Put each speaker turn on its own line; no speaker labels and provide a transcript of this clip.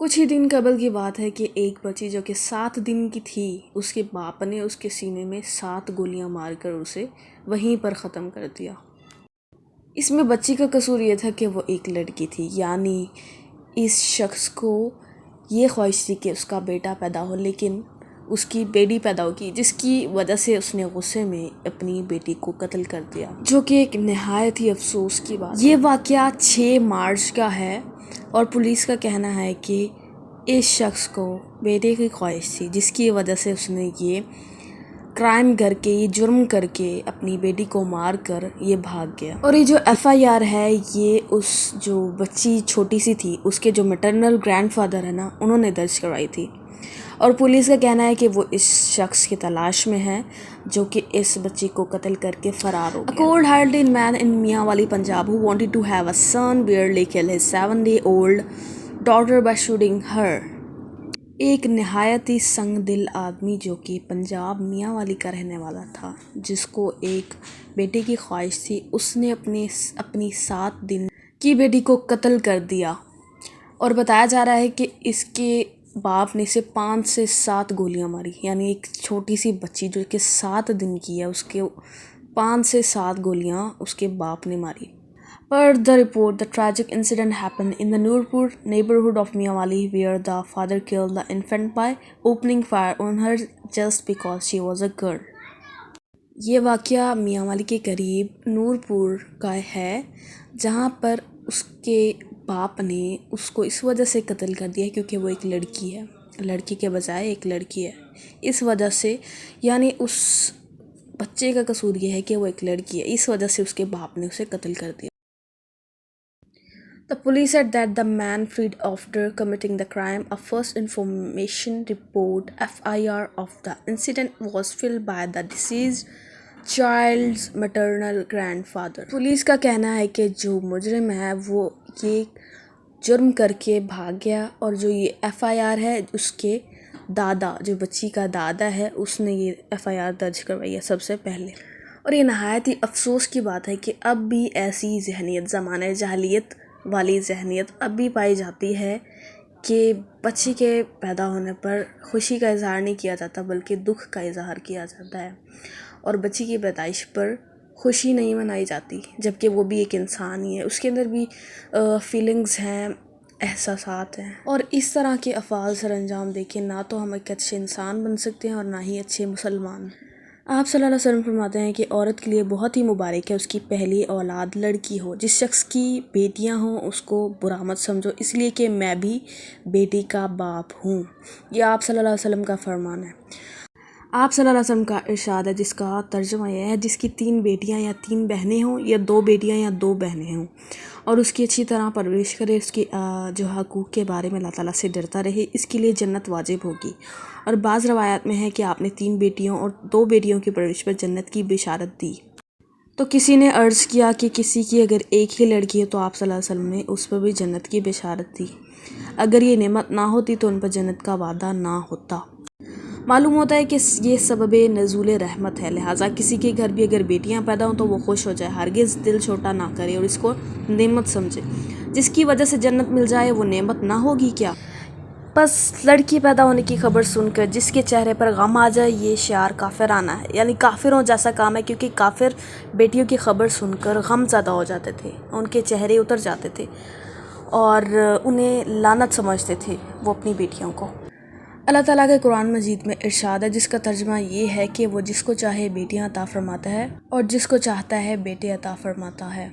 کچھ ہی دن قبل کی بات ہے کہ ایک بچی جو کہ 7 دن کی تھی، اس کے باپ نے اس کے سینے میں 7 گولیاں مار کر اسے وہیں پر ختم کر دیا۔ اس میں بچی کا قصور یہ تھا کہ وہ ایک لڑکی تھی، یعنی اس شخص کو یہ خواہش تھی کہ اس کا بیٹا پیدا ہو، لیکن اس کی بیٹی پیدا ہوگی، جس کی وجہ سے اس نے غصے میں اپنی بیٹی کو قتل کر دیا، جو کہ ایک نہایت ہی افسوس کی بات۔ یہ واقعہ 6 مارچ کا ہے اور پولیس کا کہنا ہے کہ اس شخص کو بیٹے کی خواہش تھی، جس کی وجہ سے اس نے یہ کرائم کر کے، یہ جرم کر کے اپنی بیٹی کو مار کر یہ بھاگ گیا۔ اور یہ جو FIR ہے، یہ اس جو بچی چھوٹی سی تھی، اس کے جو میٹرنل گرینڈ فادر ہے نا، انہوں نے درج کروائی تھی، اور پولیس کا کہنا ہے کہ وہ اس شخص کی تلاش میں ہے جو کہ اس بچی کو قتل کر کے فرار ہو گیا۔ A cold-hearted man in Mianwali, Punjab, who wanted to have a son barely killed his 7-day-old daughter by shooting her. ایک نہایت ہی سنگ دل آدمی جو کہ پنجاب میاں والی کا رہنے والا تھا، جس کو ایک بیٹے کی خواہش تھی، اس نے اپنی 7 دن کی بیٹی کو قتل کر دیا، اور بتایا جا رہا ہے کہ اس کے باپ نے اسے 5 سے 7 گولیاں ماری، یعنی ایک چھوٹی سی بچی جو کہ 7 دن کی ہے، اس کے 5 سے 7 گولیاں اس کے باپ نے ماری۔ Per the report, the tragic incident happened in the Nurpur neighborhood of Mianwali, where the father killed the infant by opening fire on her just because she was a girl. یہ واقعہ میانوالی کے قریب نورپور کا ہے، جہاں پر اس کے باپ نے اس کو اس وجہ سے قتل کر دیا کیونکہ وہ ایک لڑکی ہے، لڑکی کے بجائے ایک لڑکی ہے، اس وجہ سے، یعنی اس بچے کا قصور یہ ہے کہ وہ ایک لڑکی ہے، اس وجہ سے اس کے باپ نے اسے قتل کر دیا۔ The police said that the man fled after committing the crime. A first information report (FIR) of the incident was filed by the deceased child's maternal grandfather. Police کا کہنا ہے کہ جو مجرم ہے وہ یہ جرم کر کے بھاگ گیا، اور جو یہ FIR ہے، اس کے دادا، جو بچی کا دادا ہے، اس نے یہ FIR درج کروائی ہے سب سے پہلے۔ اور یہ نہایت ہی افسوس کی بات ہے کہ اب بھی ایسی ذہنیت، زمانہ جاہلیت والی ذہنیت اب بھی پائی جاتی ہے کہ بچی کے پیدا ہونے پر خوشی کا اظہار نہیں کیا جاتا بلکہ دکھ کا اظہار کیا جاتا ہے، اور بچی کی پیدائش پر خوشی نہیں منائی جاتی، جبکہ وہ بھی ایک انسان ہی ہے، اس کے اندر بھی فیلنگز ہیں، احساسات ہیں، اور اس طرح کے افعال سر انجام دے کے نہ تو ہم ایک اچھے انسان بن سکتے ہیں اور نہ ہی اچھے مسلمان۔ آپ صلی اللہ علیہ وسلم فرماتے ہیں کہ عورت کے لیے بہت ہی مبارک ہے اس کی پہلی اولاد لڑکی ہو، جس شخص کی بیٹیاں ہوں اس کو برا مت سمجھو، اس لیے کہ میں بھی بیٹی کا باپ ہوں۔ یہ آپ صلی اللہ علیہ وسلم کا فرمان ہے۔ آپ صلی اللہ علیہ وسلم کا ارشاد ہے، جس کا ترجمہ یہ ہے: جس کی 3 بیٹیاں یا 3 بہنیں ہوں، یا 2 بیٹیاں یا 2 بہنیں ہوں، اور اس کی اچھی طرح پرورش کرے، اس کی جو حقوق کے بارے میں اللہ تعالیٰ سے ڈرتا رہے، اس کے لیے جنت واجب ہوگی۔ اور بعض روایات میں ہے کہ آپ نے 3 بیٹیوں اور 2 بیٹیوں کی پرورش پر جنت کی بشارت دی۔ تو کسی نے عرض کیا کہ کسی کی اگر ایک ہی لڑکی ہے تو آپ صلی اللہ علیہ وسلم نے اس پر بھی جنت کی بشارت دی، اگر یہ نعمت نہ ہوتی تو ان پر جنت کا وعدہ نہ ہوتا۔ معلوم ہوتا ہے کہ یہ سبب نزول رحمت ہے، لہٰذا کسی کے گھر بھی اگر بیٹیاں پیدا ہوں تو وہ خوش ہو جائے، ہرگز دل چھوٹا نہ کرے اور اس کو نعمت سمجھے، جس کی وجہ سے جنت مل جائے وہ نعمت نہ ہوگی کیا؟ بس لڑکی پیدا ہونے کی خبر سن کر جس کے چہرے پر غم آ جائے، یہ شعار کافرانہ ہے، یعنی کافروں جیسا کام ہے، کیونکہ کافر بیٹیوں کی خبر سن کر غم زدہ ہو جاتے تھے، ان کے چہرے اتر جاتے تھے اور انہیں لعنت سمجھتے تھے وہ اپنی بیٹیوں کو۔ اللہ تعالیٰ کے قرآن مجید میں ارشاد ہے، جس کا ترجمہ یہ ہے کہ وہ جس کو چاہے بیٹیاں عطا فرماتا ہے اور جس کو چاہتا ہے بیٹے عطا فرماتا ہے۔